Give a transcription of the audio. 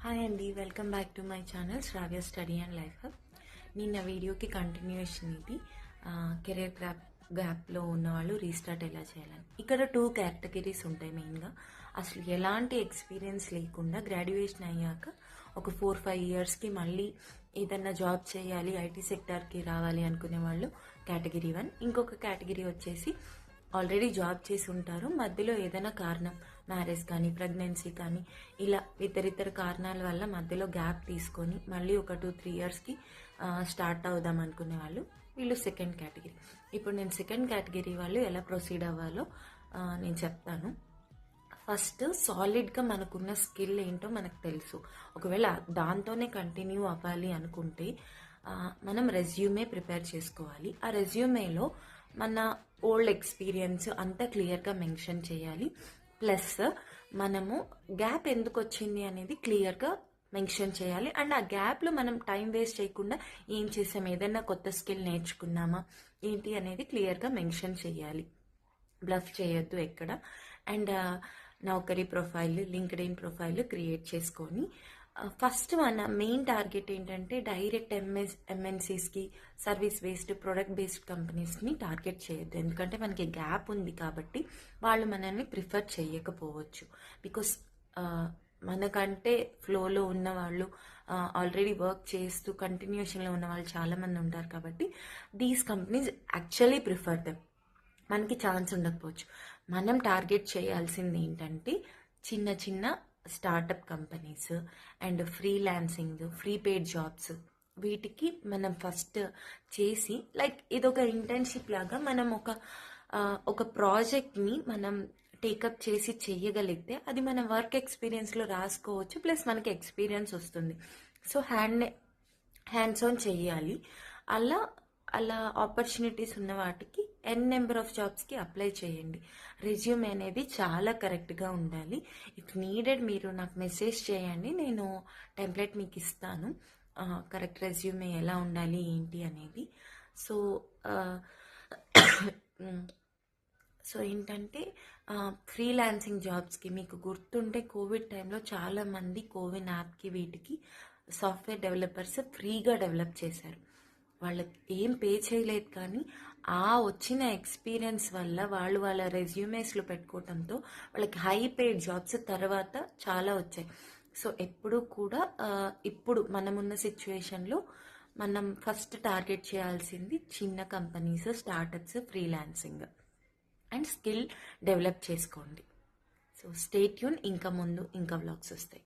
Hi అండి, welcome back to my channel Shravya study and life hub. నిన్న వీడియోకి continuation ఇది. కెరీర్ గ్యాప్లో ఉన్నవాళ్ళు రీస్టార్ట్ ఎలా చేయాలని. ఇక్కడ 2 కేటగిరీస్ ఉంటాయి మెయిన్గా. అసలు ఎలాంటి ఎక్స్పీరియన్స్ లేకుండా గ్రాడ్యుయేషన్ అయ్యాక ఒక 4-5 ఇయర్స్కి మళ్ళీ ఏదన్నా జాబ్ చేయాలి, ఐటీ సెక్టార్కి రావాలి అనుకునే వాళ్ళు కేటగిరీ 1. ఇంకొక కేటగిరీ వచ్చేసి ఆల్రెడీ జాబ్ చేసి ఉంటారు, మధ్యలో ఏదైనా కారణం, మ్యారేజ్ కానీ ప్రెగ్నెన్సీ కానీ ఇలా ఇతరితర కారణాల వల్ల మధ్యలో గ్యాప్ తీసుకొని మళ్ళీ ఒక 2-3 ఇయర్స్కి స్టార్ట్ అవుదాం అనుకునే వాళ్ళు, వీళ్ళు సెకండ్ కేటగిరీ. ఇప్పుడు నేను సెకండ్ కేటగిరీ వాళ్ళు ఎలా ప్రొసీడ్ అవ్వాలో నేను చెప్తాను. ఫస్ట్ సాలిడ్గా మనకున్న స్కిల్ ఏంటో మనకు తెలుసు. ఒకవేళ దాంతోనే కంటిన్యూ అవ్వాలి అనుకుంటే మనం రెజ్యూమే ప్రిపేర్ చేసుకోవాలి. ఆ రెజ్యూమేలో మన ఓల్డ్ ఎక్స్పీరియన్స్ అంతా క్లియర్గా మెన్షన్ చేయాలి. ప్లస్ మనము గ్యాప్ ఎందుకు వచ్చింది అనేది క్లియర్గా మెన్షన్ చేయాలి. అండ్ ఆ గ్యాప్లో మనం టైం వేస్ట్ చేయకుండా ఏం చేసాం, ఏదైనా కొత్త స్కిల్ నేర్చుకున్నామా ఏంటి అనేది క్లియర్గా మెన్షన్ చేయాలి. బ్లఫ్ చేయొద్దు ఎక్కడ. And Naukri profile, LinkedIn profile create చేసుకొని ఫస్ట్ మన మెయిన్ టార్గెట్ ఏంటంటే డైరెక్ట్ ఎంఎన్సీస్కి, సర్వీస్ బేస్డ్, ప్రొడక్ట్ బేస్డ్ కంపెనీస్ని టార్గెట్ చేయొద్దు. ఎందుకంటే మనకి గ్యాప్ ఉంది కాబట్టి వాళ్ళు మనల్ని ప్రిఫర్ చేయకపోవచ్చు. బికాస్ మనకంటే ఫ్లోలో ఉన్న వాళ్ళు, ఆల్రెడీ వర్క్ చేస్తూ కంటిన్యూషన్లో ఉన్న వాళ్ళు చాలామంది ఉంటారు కాబట్టి these companies actually prefer them. మనకి ఛాన్స్ ఉండకపోవచ్చు. మనం టార్గెట్ చేయాల్సింది ఏంటంటే చిన్న చిన్న startup companies and freelancing, free paid jobs, వీటికి మనం ఫస్ట్ చేసి లైక్ ఇదొక ఇంటర్న్షిప్ లాగా మనం ఒక ప్రాజెక్ట్ని మనం టేకప్ చేసి చెయ్యగలిగితే అది మన వర్క్ ఎక్స్పీరియన్స్లో రాసుకోవచ్చు. ప్లస్ మనకి ఎక్స్పీరియన్స్ వస్తుంది. సో హ్యాండ్స్ ఆన్ చెయ్యాలి. అలా ఆపర్చునిటీస్ ఉన్న వాటికి నెంబర్ ఆఫ్ జాబ్స్కి అప్లై చేయండి. రెజ్యూమే అనేది చాలా కరెక్ట్గా ఉండాలి. ఇఫ్ నీడెడ్ మీరు నాకు మెసేజ్ చేయండి, నేను టెంప్లెట్ మీకు ఇస్తాను, కరెక్ట్ రెజ్యూమే ఎలా ఉండాలి ఏంటి అనేది. సో ఏంటంటే ఫ్రీలాన్సింగ్ జాబ్స్కి మీకు గుర్తుంటే కోవిడ్ టైంలో చాలామంది కోవిన్ యాప్కి వీటికి సాఫ్ట్వేర్ డెవలపర్స్ ఫ్రీగా డెవలప్ చేశారు. వాళ్ళకి ఏం పే చేయలేదు, కానీ వచ్చిన ఎక్స్పీరియన్స్ వల్ల వాళ్ళ రెజ్యూమేస్లో పెట్టుకోవడంతో వాళ్ళకి హై పెయిడ్ జాబ్స్ తర్వాత చాలా వచ్చాయి. సో ఎప్పుడు కూడా ఇప్పుడు మనమున్న సిచ్యువేషన్లో మనం ఫస్ట్ టార్గెట్ చేయాల్సింది చిన్న companies, startups, freelancing and skill develop చేసుకోండి. సో స్టే ట్యూన్, ఇంకా ముందు ఇంకా వ్లాగ్స్ వస్తాయి.